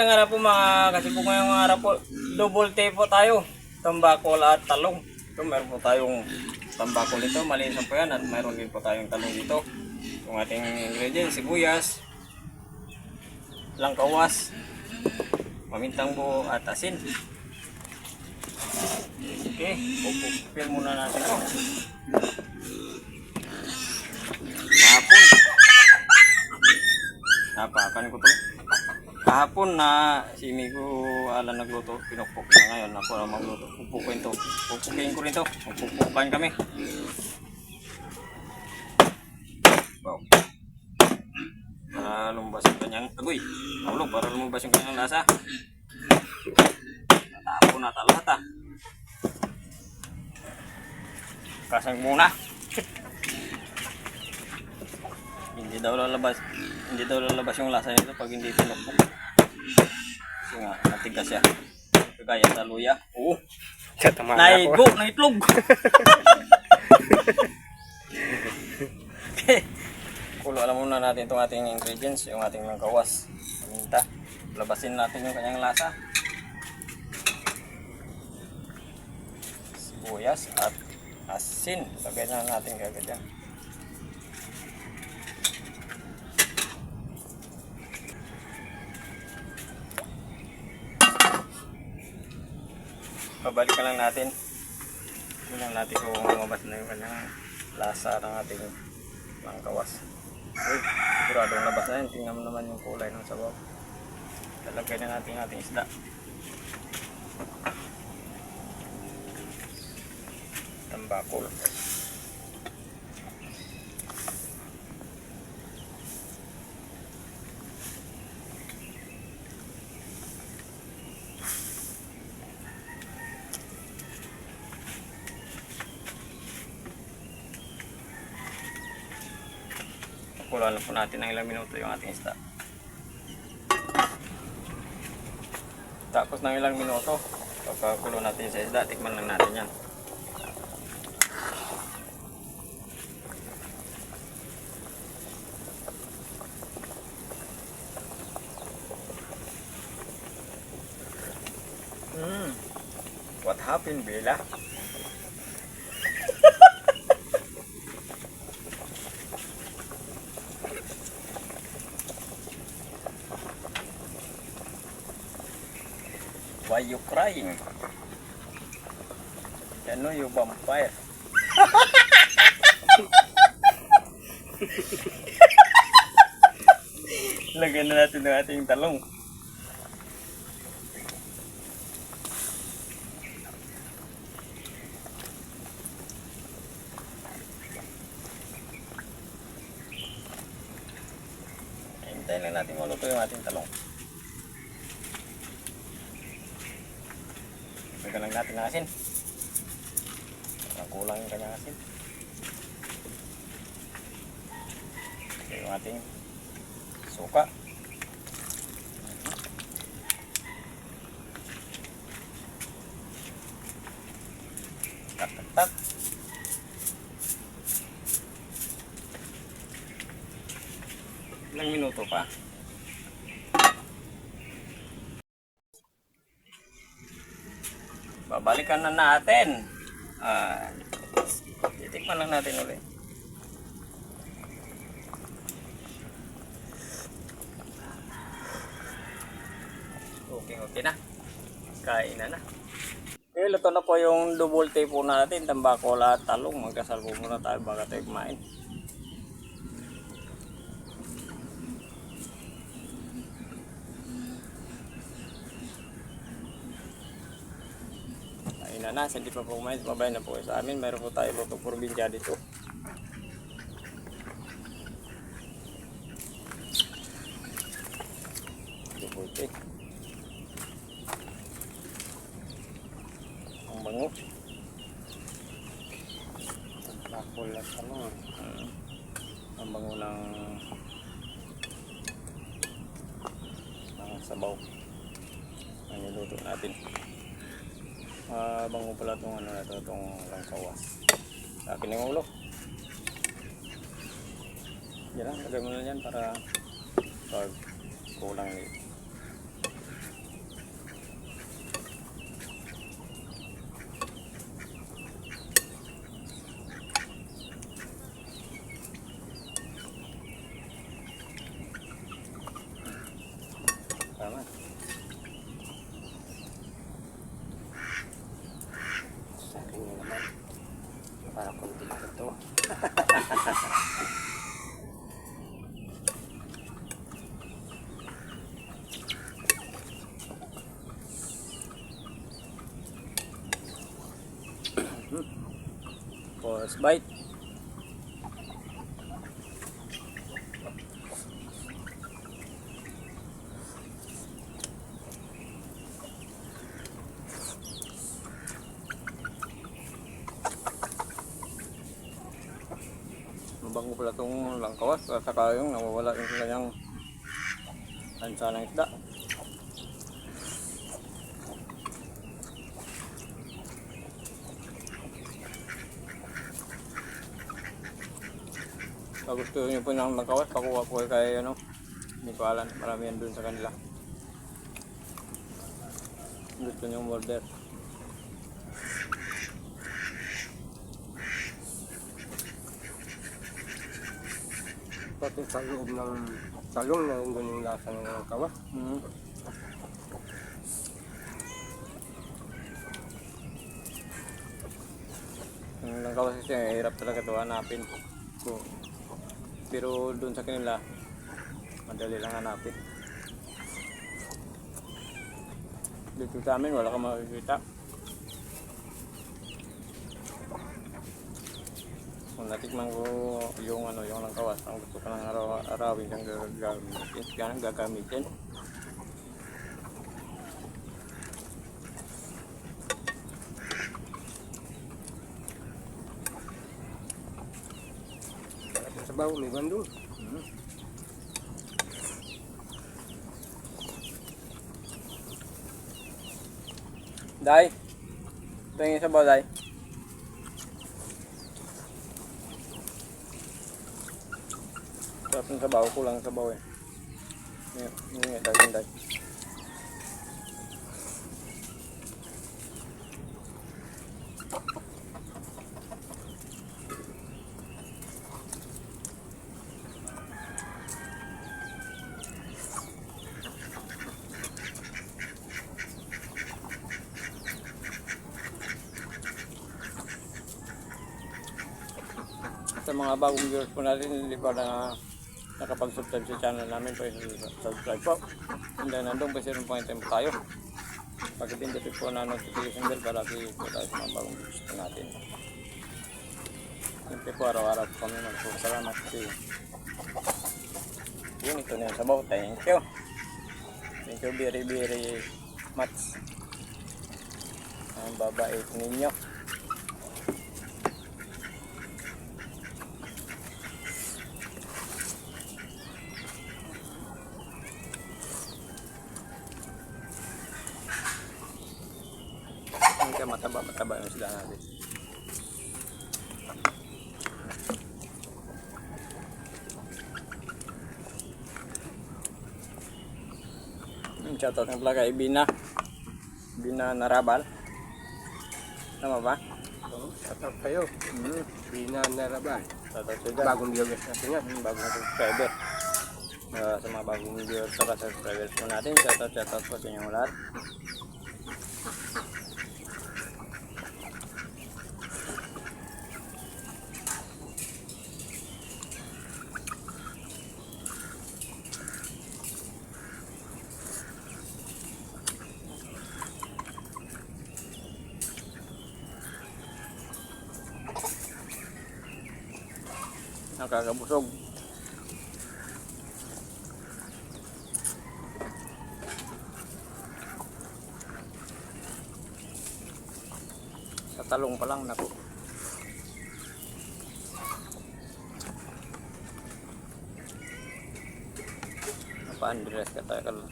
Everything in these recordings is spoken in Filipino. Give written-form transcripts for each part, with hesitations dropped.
Magandang araw po mga kasi po ngayong araw po double tape po tayo, tambakol at talong. Ito meron po tayong tambakol dito, maliit po yan, at meron din po tayong talong dito. Yung ating ingredients, sibuyas, langkawas, pamintang buo at asin. Okay, pupupin muna natin ito. Kahapon napakan ko to. Kahapon na si Migo ala nagluto, pinukpok na. Ngayon ako na magluto. Pupukin to. Pupukin ko rin to. Pupukan kami. Wow. Para lumabas yung kanyang agoy. Maulog para lumabas yung kanyang lasa. Natapon na lahat ah. Kasang muna. Hindi daw lalabas yung lasa nito pag hindi pinukpok. Kasi nga, natigas siya. Kagaya sa luya. Oo. Naigo, naitlog. Okay. Kulo, alam muna natin itong ating ingredients. Yung ating langkawas. Paminta. Labasin natin yung kanyang lasa. Sibuyas at asin. Lagay na natin kagad yan. Pabalikan lang natin. Tingnan natin kung lumabas na yung kanyang lasa ng ating langkawas. Uy, siguradong labas na yun. Tingnan mo naman yung kulay ng sabaw. Talagay na natin ating isda. Tambakol. Kulang lang po natin ng ilang minuto yung ating isda. Tapos ng ilang minuto, pagkakulo natin sa isda, tikman lang natin yan. What happened, Bella? Why you crying? I know you vampire. Lagyan na natin ng ating talong. Hintayin lang natin maluto yung ating talong. Lagyan lang natin ng asin. Kulang yung kanyang asin. Okay, yung ating suka. Tak. Ilang minuto pa. Babalikan na natin. Titikman lang natin ulit. Okay na. Kain na. Okay, luto na po yung double tape po natin. Tambakol at talong. Magkasalbo muna tayo bago tayo kumain. Na, hindi pa po kumain, mabay na po sa amin. Mayroon po tayo lutong probinsya dito. Double ang bango. Tambakol at talong. Ang bango ng sabaw. Ang niluto natin. Bango pala itong ano na ito, itong langkawas. Sa akin yung ulo. Yan lang, lagay mo na yan para pag kulang Tapos bite. Mabango pala itong langkawas at saka yung nawawala yung kanyang lansa ng isda. Pag gusto nyo po ng langkawas, pakuha po kay ano, hindi ko alam, marami yan dun sa kanila. Gusto nyo order. Pati sa loob ng salong na yung ganyung lasa ng langkawas. Yung langkawas kasi hirap talaga ito hanapin. Pero dun sa kanila, madali lang hanapin. Dito sa amin, wala kang makikita. Kung natikman ko yung ano, yung langkawas, ang gusto ko ng arawin kang gagamitin. Sa bawo, may bandong. Day, ito yung sabaw, Day. Sarap ng sabaw, kulang sabaw eh. Yung Day. Sa mga bagong viewers po natin, hindi pa na nakapag-subscribe sa channel namin, pwede subscribe po. And then nandun pa siya point time tayo. Pag-pindutin po na notification bell para po tayo sa mga bagong videos po natin. Siyempre po araw-araw po kami magpapasalamat kasi yun, ito na yung sabaw. Thank you. Thank you very very much. Ang babait ninyo. Kaya mataba yung sila natin. Shoutout ng pala kay Bina Narabal. Tama ba? Oo, shoutout kayo. Bina Narabal. Shoutout sa dyan. Bagong viewers natin yan. Bagong subscriber. Sa mga bagong viewers sa subscribers po natin, shoutout po sa inyong lahat. Nakakabusog. Sa talong pa lang naku. Napa-undress ka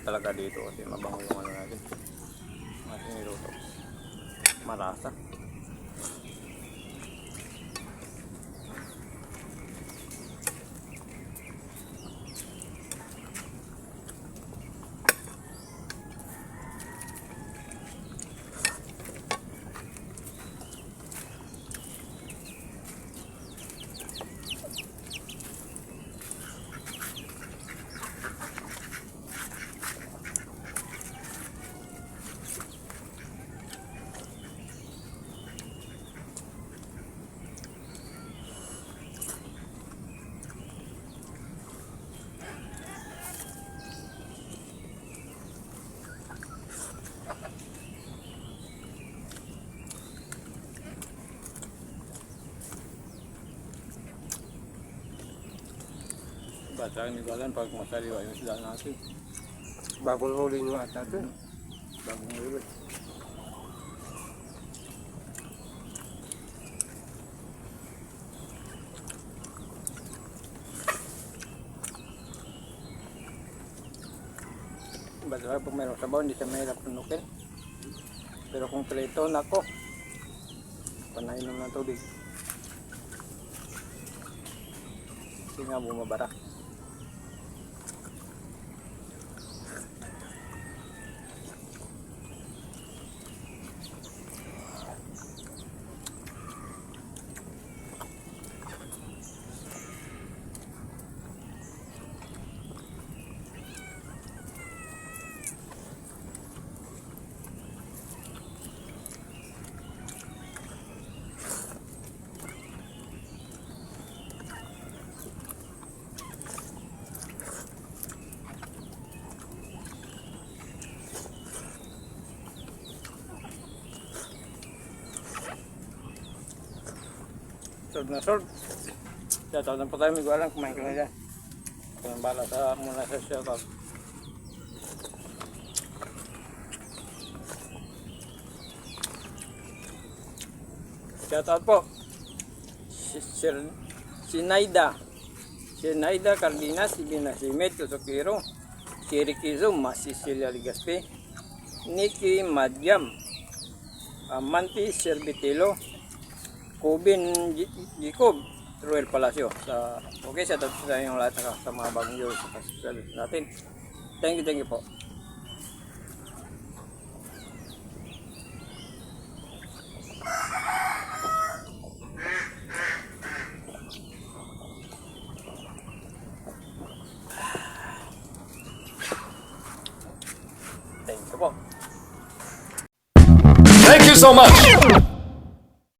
talaga dito kasi mabango yung ano natin. Ating niluto. Marasa. At saka hindi ko alam pag masaliwa yung isda natin. Bagong huli nyo ata ito. Bagong ulit. Basta pag mayroong sabaw, hindi siya mahirap punukin. Pero kung prito, nako, panay naman ng tubig. Hindi nga bumabara. Solve na solve. Shoutout na po tayo, may gawalan, kumain ka na dyan. Kung bala sa muna sa shoutout. Shoutout po. Si Naida Cardenas, si Binasimet, Tusokiro, si Rikizo, si Cecilia Ligaspe, Nikki Madyam, Amanti Servitelo, Kubin Jacob, Ruel Palacio. Okay, sa yung lahat sa mga bagong viewers sa natin. Thank you po. Thank you po. Thank you so much.